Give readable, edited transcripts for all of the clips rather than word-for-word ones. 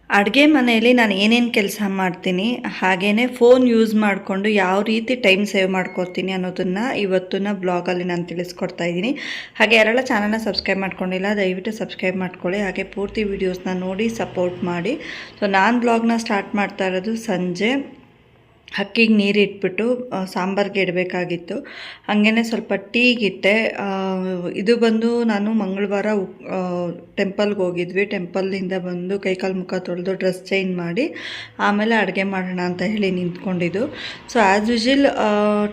ಅಡುಗೆ ಮನೆಯಲ್ಲಿ ನಾನು ಏನೇನು ಕೆಲಸ ಮಾಡ್ತೀನಿ ಹಾಗೆಯೇ ಫೋನ್ ಯೂಸ್ ಮಾಡಿಕೊಂಡು ಯಾವ ರೀತಿ ಟೈಮ್ ಸೇವ್ ಮಾಡ್ಕೋತೀನಿ ಅನ್ನೋದನ್ನು ಇವತ್ತಿನ ಬ್ಲಾಗಲ್ಲಿ ನಾನು ತಿಳಿಸ್ಕೊಡ್ತಾ ಇದ್ದೀನಿ. ಹಾಗೆ ಯಾರೆಲ್ಲ ಚಾನಲ್ನ ಸಬ್ಸ್ಕ್ರೈಬ್ ಮಾಡ್ಕೊಂಡಿಲ್ಲ ದಯವಿಟ್ಟು ಸಬ್ಸ್ಕ್ರೈಬ್ ಮಾಡ್ಕೊಳ್ಳಿ. ಹಾಗೆ ಪೂರ್ತಿ ವೀಡಿಯೋಸ್ನ ನೋಡಿ ಸಪೋರ್ಟ್ ಮಾಡಿ. ಸೊ ನಾನು ಬ್ಲಾಗ್ನ ಸ್ಟಾರ್ಟ್ ಮಾಡ್ತಾ ಇರೋದು ಸಂಜೆ. ಅಕ್ಕಿಗೆ ನೀರು ಇಟ್ಬಿಟ್ಟು ಸಾಂಬಾರಿಗೆ ಇಡಬೇಕಾಗಿತ್ತು. ಹಾಗೇ ಸ್ವಲ್ಪ ಟೀಗಿಟ್ಟೆ. ಇದು ಬಂದು ನಾನು ಮಂಗಳವಾರ ಟೆಂಪಲ್ಗೆ ಹೋಗಿದ್ವಿ. ಟೆಂಪಲ್ನಿಂದ ಬಂದು ಕೈಕಾಲು ಮುಖ ತೊಳೆದು ಡ್ರೆಸ್ ಚೇಂಜ್ ಮಾಡಿ ಆಮೇಲೆ ಅಡುಗೆ ಮಾಡೋಣ ಅಂತ ಹೇಳಿ ನಿಂತ್ಕೊಂಡಿದ್ದು. ಸೊ ಆ್ಯಸ್ ಯೂಶುವಲ್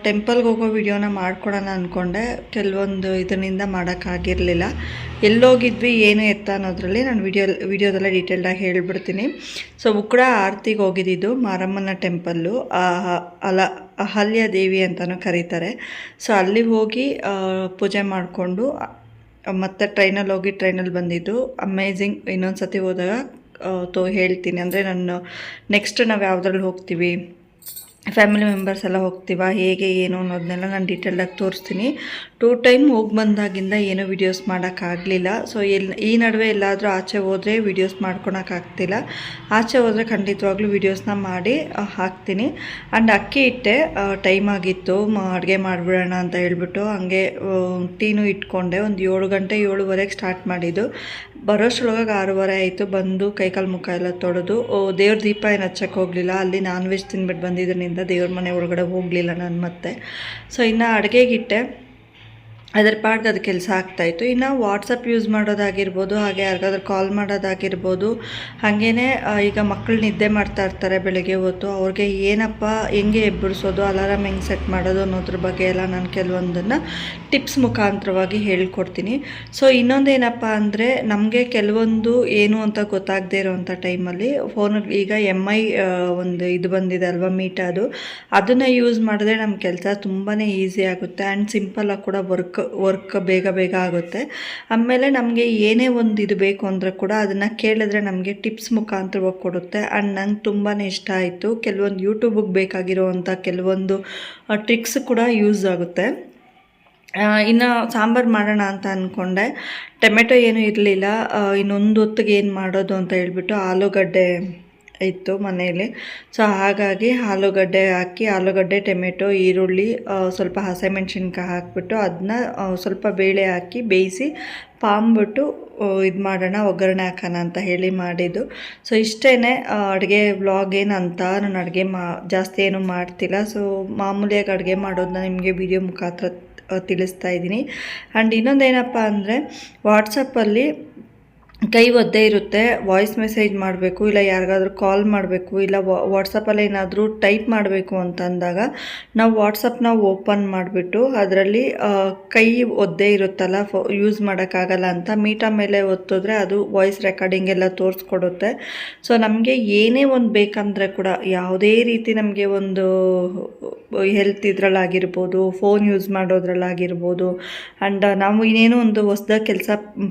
ಟೆಂಪಲ್ಗೆ ಹೋಗೋ ವಿಡಿಯೋನ ಮಾಡ್ಕೊಡೋಣ ಅಂದ್ಕೊಂಡೆ. ಕೆಲವೊಂದು ಇದರಿಂದ ಮಾಡೋಕ್ಕಾಗಿರಲಿಲ್ಲ. ಎಲ್ಲೋಗಿದ್ವಿ ಏನು ಎತ್ತ ಅನ್ನೋದ್ರಲ್ಲಿ ನಾನು ವಿಡಿಯೋದಲ್ಲೇ ಡೀಟೇಲ್ಡಾಗಿ ಹೇಳ್ಬಿಡ್ತೀನಿ. ಸೊ ಉಕ್ಕಡ ಆರತಿಗೆ ಹೋಗಿದ್ದು ಮಾರಮ್ಮನ ಟೆಂಪಲ್ಲು, ಅಹಲ್ಯ ದೇವಿ ಅಂತಲೂ ಕರೀತಾರೆ. ಸೊ ಅಲ್ಲಿ ಹೋಗಿ ಪೂಜೆ ಮಾಡಿಕೊಂಡು ಮತ್ತು ಟ್ರೈನಲ್ಲಿ ಹೋಗಿ ಟ್ರೈನಲ್ಲಿ ಬಂದಿದ್ದು ಅಮೇಝಿಂಗ್. ಇನ್ನೊಂದು ಸತಿ ಹೋದಾಗ ಹೇಳ್ತೀನಿ. ಅಂದರೆ ನಾನು ನೆಕ್ಸ್ಟ್ ನಾವು ಯಾವುದ್ರಲ್ಲಿ ಹೋಗ್ತೀವಿ, ಫ್ಯಾಮಿಲಿ ಮೆಂಬರ್ಸ್ ಎಲ್ಲ ಹೋಗ್ತೀವ, ಹೇಗೆ ಏನು ಅನ್ನೋದನ್ನೆಲ್ಲ ನಾನು ಡೀಟೇಲ್ಡಾಗಿ ತೋರಿಸ್ತೀನಿ. 2 ಟೈಮ್ ಹೋಗಿ ಬಂದಾಗಿಂದ ಏನೂ ವೀಡಿಯೋಸ್ ಮಾಡೋಕ್ಕಾಗಲಿಲ್ಲ. ಸೊ ಈ ನಡುವೆ ಎಲ್ಲಾದರೂ ಆಚೆ ಹೋದರೆ ವೀಡಿಯೋಸ್ ಮಾಡ್ಕೊಳಕ್ಕಾಗ್ತಿಲ್ಲ. ಆಚೆ ಹೋದರೆ ಖಂಡಿತವಾಗ್ಲೂ ವೀಡಿಯೋಸ್ನ ಮಾಡಿ ಹಾಕ್ತೀನಿ. ಆ್ಯಂಡ್ ಅಕ್ಕಿ ಇಟ್ಟೆ, ಟೈಮ್ ಆಗಿತ್ತು ಅಡುಗೆ ಮಾಡಿಬಿಡೋಣ ಅಂತ ಹೇಳ್ಬಿಟ್ಟು. ಹಾಗೆ ಟೀನೂ ಇಟ್ಕೊಂಡೆ. ಒಂದು 7 ಗಂಟೆ 7:30ಗೆ ಸ್ಟಾರ್ಟ್ ಮಾಡಿದ್ದು. ಬರೋಷ್ಟರೊಳಗೆ 6:30 ಆಯಿತು. ಬಂದು ಕೈಕಾಲು ಮುಖ ಎಲ್ಲ ತೊಳೆದು ದೇವ್ರ ದೀಪ ಏನು ಹಚ್ಚಕ್ಕೆ ಹೋಗಲಿಲ್ಲ. ಅಲ್ಲಿ ನಾನ್ ವೆಜ್ ತಿಂದ್ಬಿಟ್ಟು ಬಂದಿದ್ದರಿಂದ ದೇವ್ರ ಮನೆ ಒಳಗಡೆ ಹೋಗಲಿಲ್ಲ ನಾನು ಮತ್ತೆ. ಸೊ ಇನ್ನು ಅಡುಗೆಗಿಟ್ಟೆ, ಅದರ ಪಾಡ್ಗೆ ಅದು ಕೆಲಸ ಆಗ್ತಾಯಿತ್ತು. ಇನ್ನು ವಾಟ್ಸಪ್ ಯೂಸ್ ಮಾಡೋದಾಗಿರ್ಬೋದು, ಹಾಗೆ ಯಾರಿಗಾದ್ರೂ ಕಾಲ್ ಮಾಡೋದಾಗಿರ್ಬೋದು. ಹಾಗೇ ಈಗ ಮಕ್ಕಳು ನಿದ್ದೆ ಮಾಡ್ತಾ ಇರ್ತಾರೆ ಬೆಳಗ್ಗೆ ಹೊತ್ತು. ಅವ್ರಿಗೆ ಏನಪ್ಪ ಹೆಂಗೆ ಎಬ್ಬಿಡಿಸೋದು, ಅಲಾರಾಮ್ ಹೆಂಗೆ ಸೆಟ್ ಮಾಡೋದು ಅನ್ನೋದ್ರ ಬಗ್ಗೆ ಎಲ್ಲ ನಾನು ಕೆಲವೊಂದನ್ನು ಟಿಪ್ಸ್ ಮುಖಾಂತರವಾಗಿ ಹೇಳ್ಕೊಡ್ತೀನಿ. ಸೊ ಇನ್ನೊಂದೇನಪ್ಪ ಅಂದರೆ, ನಮಗೆ ಕೆಲವೊಂದು ಏನು ಅಂತ ಗೊತ್ತಾಗದೇ ಇರೋವಂಥ ಟೈಮಲ್ಲಿ ಫೋನಲ್ಲಿ ಈಗ MI ಒಂದು ಇದು ಬಂದಿದೆ ಅಲ್ವಾ, ಮೀಟ್, ಅದನ್ನು ಯೂಸ್ ಮಾಡಿದ್ರೆ ನಮ್ಮ ಕೆಲಸ ತುಂಬಾ ಈಸಿ ಆಗುತ್ತೆ. ಆ್ಯಂಡ್ ಸಿಂಪಲಾಗಿ ಕೂಡ ವರ್ಕ್ ಬೇಗ ಆಗುತ್ತೆ. ಆಮೇಲೆ ನಮಗೆ ಏನೇ ಒಂದು ಇದು ಬೇಕು ಅಂದರೆ ಕೂಡ ಅದನ್ನು ಕೇಳಿದ್ರೆ ನಮಗೆ ಟಿಪ್ಸ್ ಮುಖಾಂತರವಾಗಿ ಕೊಡುತ್ತೆ. ಆ್ಯಂಡ್ ನಂಗೆ ತುಂಬಾ ಇಷ್ಟ ಆಯಿತು. ಕೆಲವೊಂದು ಯೂಟ್ಯೂಬಿಗೆ ಬೇಕಾಗಿರೋವಂಥ ಕೆಲವೊಂದು ಟ್ರಿಕ್ಸ್ ಕೂಡ ಯೂಸ್ ಆಗುತ್ತೆ. ಇನ್ನು ಸಾಂಬಾರು ಮಾಡೋಣ ಅಂತ ಅಂದ್ಕೊಂಡೆ. ಟೊಮೆಟೊ ಏನೂ ಇರಲಿಲ್ಲ. ಇನ್ನೊಂದು ಹೊತ್ತಿಗೆ ಏನು ಮಾಡೋದು ಅಂತ ಹೇಳ್ಬಿಟ್ಟು ಆಲೂಗಡ್ಡೆ ಇತ್ತು ಮನೆಯಲ್ಲಿ. ಸೊ ಹಾಗಾಗಿ ಆಲೂಗಡ್ಡೆ ಹಾಕಿ, ಆಲೂಗಡ್ಡೆ, ಟೊಮೆಟೊ, ಈರುಳ್ಳಿ, ಸ್ವಲ್ಪ ಹಸಿಮೆಣ್ಸಿನ್ಕಾಯಿ ಹಾಕಿಬಿಟ್ಟು ಅದನ್ನ ಸ್ವಲ್ಪ ಬೇಳೆ ಹಾಕಿ ಬೇಯಿಸಿ ಪಾಂಬಿಟ್ಟು ಇದು ಮಾಡೋಣ, ಒಗ್ಗರಣೆ ಹಾಕೋಣ ಅಂತ ಹೇಳಿ ಮಾಡಿದ್ದು. ಸೊ ಇಷ್ಟೇ ಅಡುಗೆ ವ್ಲಾಗ್ ಏನಂತ ನಾನು ಅಡುಗೆ ಜಾಸ್ತಿ ಏನೂ ಮಾಡ್ತಿಲ್ಲ. ಸೊ ಮಾಮೂಲಿಯಾಗಿ ಅಡುಗೆ ಮಾಡೋದನ್ನ ನಿಮಗೆ ವಿಡಿಯೋ ಮುಖಾಂತರ ತಿಳಿಸ್ತಾ ಇದ್ದೀನಿ. ಆ್ಯಂಡ್ ಇನ್ನೊಂದೇನಪ್ಪ ಅಂದರೆ, ವಾಟ್ಸಪ್ಪಲ್ಲಿ ಕೈ ಒದ್ದೆ ಇರುತ್ತೆ. ವಾಯ್ಸ್ ಮೆಸೇಜ್ ಮಾಡಬೇಕು, ಇಲ್ಲ ಯಾರಿಗಾದ್ರೂ ಕಾಲ್ ಮಾಡಬೇಕು, ಇಲ್ಲ ವಾಟ್ಸಪ್ಪಲ್ಲಿ ಏನಾದರೂ ಟೈಪ್ ಮಾಡಬೇಕು ಅಂತಂದಾಗ ನಾವು ವಾಟ್ಸಪ್ನ ಓಪನ್ ಮಾಡಿಬಿಟ್ಟು ಅದರಲ್ಲಿ ಕೈ ಒದ್ದೆ ಇರುತ್ತಲ್ಲ, ಯೂಸ್ ಮಾಡೋಕ್ಕಾಗಲ್ಲ ಅಂತ ಮೀಟ ಮೇಲೆ ಒತ್ತಿದ್ರೆ ಅದು ವಾಯ್ಸ್ ರೆಕಾರ್ಡಿಂಗ್ ಎಲ್ಲ ತೋರಿಸ್ಕೊಡುತ್ತೆ. ಸೊ ನಮಗೆ ಏನೇ ಒಂದು ಬೇಕಂದರೆ ಕೂಡ, ಯಾವುದೇ ರೀತಿ ನಮಗೆ ಒಂದು ಹೆಲ್ತ್ ಇದರಲ್ಲಾಗಿರ್ಬೋದು, ಫೋನ್ ಯೂಸ್ ಮಾಡೋದ್ರಲ್ಲಾಗಿರ್ಬೋದು, ಆ್ಯಂಡ್ ನಾವು ಇನ್ನೇನೋ ಒಂದು ಹೊಸ್ದಾಗಿ ಕೆಲಸ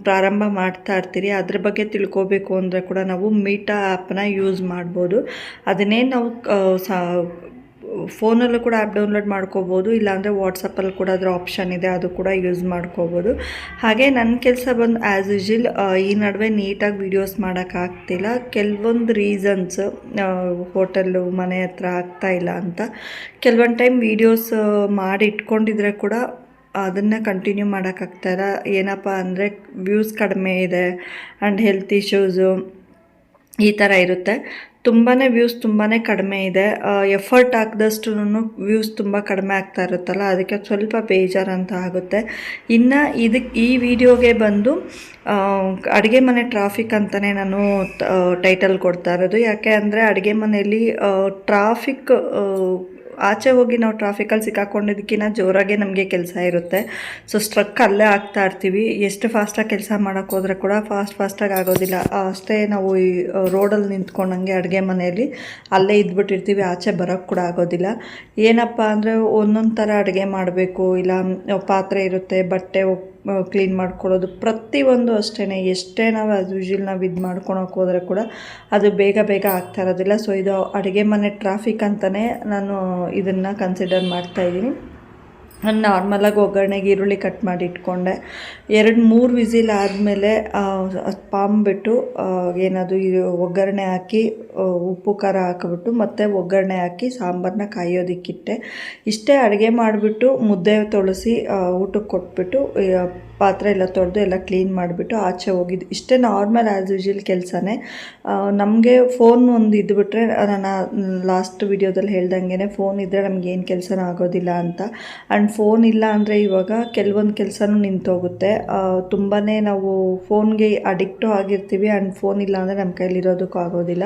ಪ್ರಾರಂಭ ಮಾಡ್ತಾ ಇರ್ತೀರಿ, ಅದ್ರ ಬಗ್ಗೆ ತಿಳ್ಕೊಬೇಕು ಅಂದರೆ ಕೂಡ ನಾವು ಮೀಟಾ ಆ್ಯಪನ್ನ ಯೂಸ್ ಮಾಡ್ಬೋದು. ಅದನ್ನೇ ನಾವು ಫೋನಲ್ಲೂ ಕೂಡ ಆ್ಯಪ್ ಡೌನ್ಲೋಡ್ ಮಾಡ್ಕೋಬೋದು, ಇಲ್ಲಾಂದರೆ ವಾಟ್ಸಪ್ಪಲ್ಲಿ ಕೂಡ ಅದರ ಆಪ್ಷನ್ ಇದೆ, ಅದು ಕೂಡ ಯೂಸ್ ಮಾಡ್ಕೋಬೋದು. ಹಾಗೆ ನನ್ನ ಕೆಲಸ ಬಂದು ಆ್ಯಸ್ ಯೂಶುವಲ್ ಈ ನಡುವೆ ನೀಟಾಗಿ ವೀಡಿಯೋಸ್ ಮಾಡೋಕ್ಕಾಗ್ತಿಲ್ಲ. ಕೆಲವೊಂದು ರೀಸನ್ಸ್, ಹೋಟೆಲ್ಲು ಮನೆ ಹತ್ರ ಆಗ್ತಾಯಿಲ್ಲ ಅಂತ. ಕೆಲವೊಂದು ಟೈಮ್ ವೀಡಿಯೋಸ್ ಮಾಡಿ ಇಟ್ಕೊಂಡಿದ್ರೆ ಕೂಡ ಅದನ್ನು ಕಂಟಿನ್ಯೂ ಮಾಡೋಕ್ಕಾಗ್ತಾಯಿಲ್ಲ. ಏನಪ್ಪ ಅಂದರೆ ವ್ಯೂಸ್ ಕಡಿಮೆ ಇದೆ ಆ್ಯಂಡ್ ಹೆಲ್ತ್ ಇಶ್ಯೂಸು ಈ ಥರ ಇರುತ್ತೆ. ವ್ಯೂಸ್ ತುಂಬಾ ಕಡಿಮೆ ಇದೆ. ಎಫರ್ಟ್ ಹಾಕಿದಷ್ಟು ವ್ಯೂಸ್ ತುಂಬ ಕಡಿಮೆ ಆಗ್ತಾ ಇರುತ್ತಲ್ಲ, ಅದಕ್ಕೆ ಸ್ವಲ್ಪ ಬೇಜಾರಂತ ಆಗುತ್ತೆ. ಇನ್ನು ಈ ವಿಡಿಯೋಗೆ ಬಂದು ಅಡುಗೆ ಮನೆ ಟ್ರಾಫಿಕ್ ಅಂತಲೇ ನಾನು ಟೈಟಲ್ ಕೊಡ್ತಾ ಇರೋದು. ಯಾಕೆ ಅಂದರೆ ಅಡುಗೆ ಮನೆಯಲ್ಲಿ ಟ್ರಾಫಿಕ್, ಆಚೆ ಹೋಗಿ ನಾವು ಟ್ರಾಫಿಕಲ್ಲಿ ಸಿಕ್ಕಾಕೊಂಡಿದ್ದಕ್ಕಿಂತ ಜೋರಾಗೆ ನಮಗೆ ಕೆಲಸ ಇರುತ್ತೆ. ಸೊ ಸ್ಟ್ರಕ್ ಅಲ್ಲೇ ಆಗ್ತಾ ಇರ್ತೀವಿ. ಎಷ್ಟು ಫಾಸ್ಟಾಗಿ ಕೆಲಸ ಮಾಡೋಕ್ಕೆ ಹೋದರೆ ಕೂಡ ಫಾಸ್ಟಾಗಿ ಆಗೋದಿಲ್ಲ. ಅಷ್ಟೇ ನಾವು ಈ ರೋಡಲ್ಲಿ ನಿಂತ್ಕೊಂಡಂಗೆ ಅಡುಗೆ ಮನೆಯಲ್ಲಿ ಅಲ್ಲೇ ಇದ್ಬಿಟ್ಟಿರ್ತೀವಿ, ಆಚೆ ಬರೋಕ್ಕೆ ಕೂಡ ಆಗೋದಿಲ್ಲ. ಏನಪ್ಪ ಅಂದರೆ ಒಂದೊಂದು ಥರ ಅಡುಗೆ ಮಾಡಬೇಕು, ಇಲ್ಲ ಪಾತ್ರೆ ಇರುತ್ತೆ, ಬಟ್ಟೆ ಕ್ಲೀನ್ ಮಾಡ್ಕೊಳ್ಳೋದು, ಪ್ರತಿಯೊಂದು ಅಷ್ಟೇ. ಎಷ್ಟೇ ನಾವು ಆ್ಯಸ್ ಯೂಶುವಲ್ ನಾವು ಇದು ಮಾಡ್ಕೊಳಕ್ಕೆ ಹೋದರೆ ಕೂಡ ಅದು ಬೇಗ ಆಗ್ತಾ ಇರೋದಿಲ್ಲ. ಸೊ ಇದು ಅಡುಗೆ ಮನೆ ಟ್ರಾಫಿಕ್ ಅಂತಲೇ ನಾನು ಇದನ್ನು ಕನ್ಸಿಡರ್ ಮಾಡ್ತಾಯಿದ್ದೀನಿ. ನಾರ್ಮಲಾಗಿ ಒಗ್ಗರಣೆಗೆ ಈರುಳ್ಳಿ ಕಟ್ ಮಾಡಿ ಇಟ್ಕೊಂಡೆ. 2-3 ವಿಸಿಲ್ ಆದಮೇಲೆ ಪಾಂಬಿಟ್ಟು ಏನದು ಒಗ್ಗರಣೆ ಹಾಕಿ ಉಪ್ಪು ಖಾರ ಹಾಕಿಬಿಟ್ಟು ಮತ್ತೆ ಒಗ್ಗರಣೆ ಹಾಕಿ ಸಾಂಬಾರನ್ನ ಕಾಯೋದಕ್ಕಿಟ್ಟೆ. ಇಷ್ಟೇ ಅಡುಗೆ ಮಾಡಿಬಿಟ್ಟು ಮುದ್ದೆ ತೊಳಸಿ ಊಟಕ್ಕೆ ಕೊಟ್ಬಿಟ್ಟು ಪಾತ್ರೆ ಎಲ್ಲ ತೊಳೆದು ಎಲ್ಲ ಕ್ಲೀನ್ ಮಾಡಿಬಿಟ್ಟು ಆಚೆ ಹೋಗಿದ್ದು. ಇಷ್ಟೇ ನಾರ್ಮಲ್ ಆ್ಯಸ್ ಯೂಶುವಲ್ ಕೆಲಸನೇ. ನಮಗೆ ಫೋನ್ ಒಂದು ಇದ್ಬಿಟ್ರೆ, ನಾನು ಲಾಸ್ಟ್ ವಿಡಿಯೋದಲ್ಲಿ ಹೇಳ್ದಂಗೆ ಫೋನ್ ಇದ್ದರೆ ನಮಗೇನು ಕೆಲಸನೂ ಆಗೋದಿಲ್ಲ ಅಂತ. ಆ್ಯಂಡ್ ಫೋನ್ ಇಲ್ಲ ಅಂದರೆ ಇವಾಗ ಕೆಲವೊಂದು ಕೆಲಸನೂ ನಿಂತೋಗುತ್ತೆ. ತುಂಬಾ ನಾವು ಫೋನ್ಗೆ ಅಡಿಕ್ಟು ಆಗಿರ್ತೀವಿ. ಆ್ಯಂಡ್ ಫೋನ್ ಇಲ್ಲ ಅಂದರೆ ನಮ್ಮ ಕೈಲಿರೋದಕ್ಕೂ ಆಗೋದಿಲ್ಲ.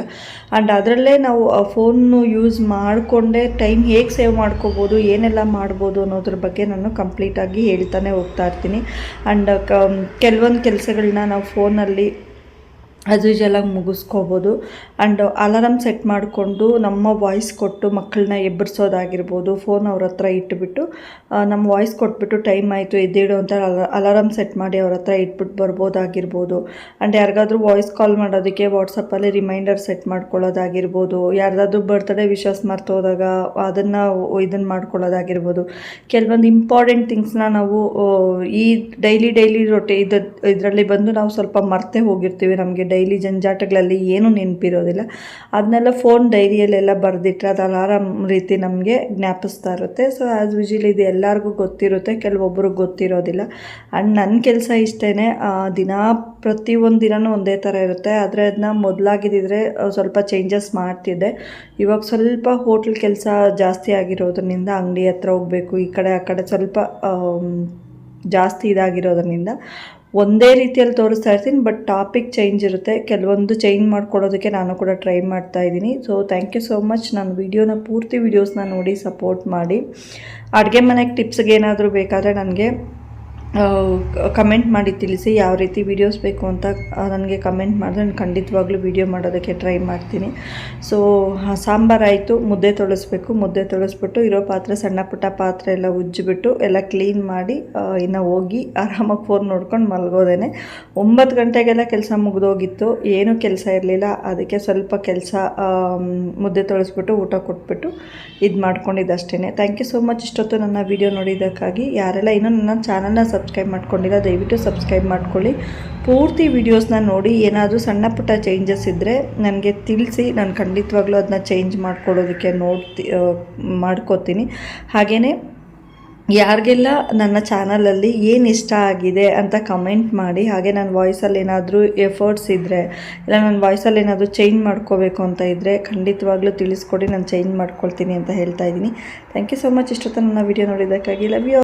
ಆ್ಯಂಡ್ ಅದರಲ್ಲೇ ನಾವು ಫೋನ್ನು ಯೂಸ್ ಮಾಡಿಕೊಂಡೇ ಟೈಮ್ ಹೇಗೆ ಸೇವ್ ಮಾಡ್ಕೋಬೋದು, ಏನೆಲ್ಲ ಮಾಡ್ಬೋದು ಅನ್ನೋದ್ರ ಬಗ್ಗೆ ನಾನು ಕಂಪ್ಲೀಟಾಗಿ ಹೇಳ್ತಾನೆ ಹೋಗ್ತಾ ಇರ್ತೀನಿ. ಆ್ಯಂಡ್ ಕೆಲವೊಂದು ಕೆಲಸಗಳನ್ನ ನಾವು ಫೋನಲ್ಲಿ ಆ್ಯಸ್ ಯೂಶುವಲಾಗಿ ಮುಗಿಸ್ಕೋಬೋದು. ಆ್ಯಂಡ್ ಅಲಾರಮ್ ಸೆಟ್ ಮಾಡಿಕೊಂಡು ನಮ್ಮ ವಾಯ್ಸ್ ಕೊಟ್ಟು ಮಕ್ಕಳನ್ನ ಎಬ್ಬರಿಸೋದಾಗಿರ್ಬೋದು. ಫೋನ್ ಅವ್ರ ಹತ್ರ ಇಟ್ಬಿಟ್ಟು ನಮ್ಮ ವಾಯ್ಸ್ ಕೊಟ್ಬಿಟ್ಟು ಟೈಮ್ ಆಯಿತು ಎದ್ದೇಳು ಅಂತ ಅಲಾರಮ್ ಸೆಟ್ ಮಾಡಿ ಅವ್ರ ಹತ್ರ ಇಟ್ಬಿಟ್ಟು ಬರ್ಬೋದಾಗಿರ್ಬೋದು. ಆ್ಯಂಡ್ ಯಾರಿಗಾದ್ರೂ ವಾಯ್ಸ್ ಕಾಲ್ ಮಾಡೋದಕ್ಕೆ ವಾಟ್ಸಪ್ಪಲ್ಲಿ ರಿಮೈಂಡರ್ ಸೆಟ್ ಮಾಡ್ಕೊಳ್ಳೋದಾಗಿರ್ಬೋದು. ಯಾರ್ದಾದ್ರೂ ಬರ್ತ್ಡೇ ವಿಶಸ್ ಮರ್ತೋದಾಗ ಅದನ್ನು ಇದನ್ನು ಮಾಡ್ಕೊಳ್ಳೋದಾಗಿರ್ಬೋದು. ಕೆಲವೊಂದು ಇಂಪಾರ್ಟೆಂಟ್ ಥಿಂಗ್ಸ್ನ ನಾವು ಈ ಡೈಲಿ ಇದರಲ್ಲಿ ಬಂದು ನಾವು ಸ್ವಲ್ಪ ಮರ್ತೇ ಹೋಗಿರ್ತೀವಿ. ನಮಗೆ ಡೈಲಿ ಜಂಜಾಟಗಳಲ್ಲಿ ಏನೂ ನೆನಪಿರೋದಿಲ್ಲ. ಅದನ್ನೆಲ್ಲ ಫೋನ್ ಡೈರಿಯಲ್ಲೆಲ್ಲ ಬರೆದಿಟ್ಟರೆ ಅದು ಅಲಾರಾಮ್ ರೀತಿ ನಮಗೆ ಜ್ಞಾಪಿಸ್ತಾ ಇರುತ್ತೆ. ಸೊ ಆ್ಯಸ್ ಯೂಶುವಲ್ ಇದು ಎಲ್ಲರಿಗೂ ಗೊತ್ತಿರುತ್ತೆ, ಕೆಲವೊಬ್ಬರಿಗೆ ಗೊತ್ತಿರೋದಿಲ್ಲ. ಆ್ಯಂಡ್ ನನ್ನ ಕೆಲಸ ಇಷ್ಟೇ, ಪ್ರತಿಯೊಂದು ದಿನವೂ ಒಂದೇ ಥರ ಇರುತ್ತೆ. ಆದರೆ ಅದನ್ನ ಮೊದಲಾಗಿದ್ದರೆ ಸ್ವಲ್ಪ ಚೇಂಜಸ್ ಮಾಡ್ತಿದ್ದೆ. ಇವಾಗ ಸ್ವಲ್ಪ ಹೋಟ್ಲ್ ಕೆಲಸ ಜಾಸ್ತಿ ಆಗಿರೋದ್ರಿಂದ ಅಂಗಡಿ ಹತ್ರ ಹೋಗಬೇಕು, ಈ ಕಡೆ ಆ ಕಡೆ ಸ್ವಲ್ಪ ಜಾಸ್ತಿ ಇದಾಗಿರೋದ್ರಿಂದ ಒಂದೇ ರೀತಿಯಲ್ಲಿ ತೋರಿಸ್ತಾ ಇರ್ತೀನಿ. ಬಟ್ ಟಾಪಿಕ್ ಚೇಂಜ್ ಇರುತ್ತೆ. ಕೆಲವೊಂದು ಚೇಂಜ್ ಮಾಡ್ಕೊಳ್ಳೋದಕ್ಕೆ ನಾನು ಕೂಡ ಟ್ರೈ ಮಾಡ್ತಾ ಇದ್ದೀನಿ. So thank you so much. ನಾನು ಪೂರ್ತಿ ವೀಡಿಯೋಸ್ನ ನೋಡಿ ಸಪೋರ್ಟ್ ಮಾಡಿ. ಅಡುಗೆ ಮನೆಗೆ ಟಿಪ್ಸ್ಗೆ ಏನಾದರೂ ಬೇಕಾದರೆ ನನಗೆ ಕಮೆಂಟ್ ಮಾಡಿ ತಿಳಿಸಿ. ಯಾವ ರೀತಿ ವೀಡಿಯೋಸ್ ಬೇಕು ಅಂತ ನನಗೆ ಕಮೆಂಟ್ ಮಾಡಿದ್ರೆ ನಾನು ಖಂಡಿತವಾಗ್ಲೂ ವೀಡಿಯೋ ಮಾಡೋದಕ್ಕೆ ಟ್ರೈ ಮಾಡ್ತೀನಿ. ಸೊ ಸಾಂಬಾರಾಯಿತು, ಮುದ್ದೆ ತೊಳಸ್ಬೇಕು. ಮುದ್ದೆ ತೊಳಸ್ಬಿಟ್ಟು ಇರೋ ಪಾತ್ರೆ, ಸಣ್ಣ ಪುಟ್ಟ ಪಾತ್ರೆ ಎಲ್ಲ ಉಜ್ಜಿಬಿಟ್ಟು ಎಲ್ಲ ಕ್ಲೀನ್ ಮಾಡಿ ಇನ್ನು ಹೋಗಿ ಆರಾಮಾಗಿ ಫೋನ್ ನೋಡ್ಕೊಂಡು ಮಲಗೋದೇನೆ. 9 ಗಂಟೆಗೆಲ್ಲ ಕೆಲಸ ಮುಗಿದೋಗಿತ್ತು, ಏನೂ ಕೆಲಸ ಇರಲಿಲ್ಲ. ಅದಕ್ಕೆ ಸ್ವಲ್ಪ ಕೆಲಸ ಮುದ್ದೆ ತೊಳಸ್ಬಿಟ್ಟು ಊಟ ಕೊಟ್ಬಿಟ್ಟು ಇದು ಮಾಡ್ಕೊಂಡಿದ್ದು ಅಷ್ಟೇ. ಥ್ಯಾಂಕ್ ಯು ಸೋ ಮಚ್ ಇಷ್ಟೊತ್ತು ನನ್ನ ವೀಡಿಯೋ ನೋಡಿದ್ದಕ್ಕಾಗಿ. ಯಾರೆಲ್ಲ ಇನ್ನೂ ನನ್ನ ಚಾನಲ್ನ ಸಬ್ಸ್ಕ್ರೈಬ್ ಮಾಡ್ಕೊಂಡಿಲ್ಲ ದಯವಿಟ್ಟು ಸಬ್ಸ್ಕ್ರೈಬ್ ಮಾಡ್ಕೊಳ್ಳಿ. ಪೂರ್ತಿ ವೀಡಿಯೋಸ್ನ ನೋಡಿ ಏನಾದರೂ ಸಣ್ಣ ಪುಟ್ಟ ಚೇಂಜಸ್ ಇದ್ದರೆ ನನಗೆ ತಿಳಿಸಿ. ನಾನು ಖಂಡಿತವಾಗ್ಲೂ ಅದನ್ನ ಚೇಂಜ್ ಮಾಡ್ಕೊಳ್ಳೋದಕ್ಕೆ ಮಾಡ್ಕೋತೀನಿ. ಹಾಗೆಯೇ ಯಾರಿಗೆಲ್ಲ ನನ್ನ ಚಾನಲಲ್ಲಿ ಏನು ಇಷ್ಟ ಆಗಿದೆ ಅಂತ ಕಮೆಂಟ್ ಮಾಡಿ. ಹಾಗೆ ನನ್ನ ವಾಯ್ಸಲ್ಲಿ ಏನಾದರೂ ಎಫರ್ಟ್ಸ್ ಇದ್ದರೆ, ಇಲ್ಲ ನನ್ನ ವಾಯ್ಸಲ್ಲಿ ಏನಾದರೂ ಚೇಂಜ್ ಮಾಡ್ಕೋಬೇಕು ಅಂತ ಇದ್ದರೆ ಖಂಡಿತವಾಗ್ಲೂ ತಿಳಿಸ್ಕೊಡಿ, ನಾನು ಚೇಂಜ್ ಮಾಡ್ಕೊಳ್ತೀನಿ ಅಂತ ಹೇಳ್ತಾ ಇದ್ದೀನಿ. ಥ್ಯಾಂಕ್ ಯು ಸೊ ಮಚ್ ಇಷ್ಟೊತ್ತು ನನ್ನ ವೀಡಿಯೋ ನೋಡಿದ್ದಕ್ಕಾಗಿ. Love you.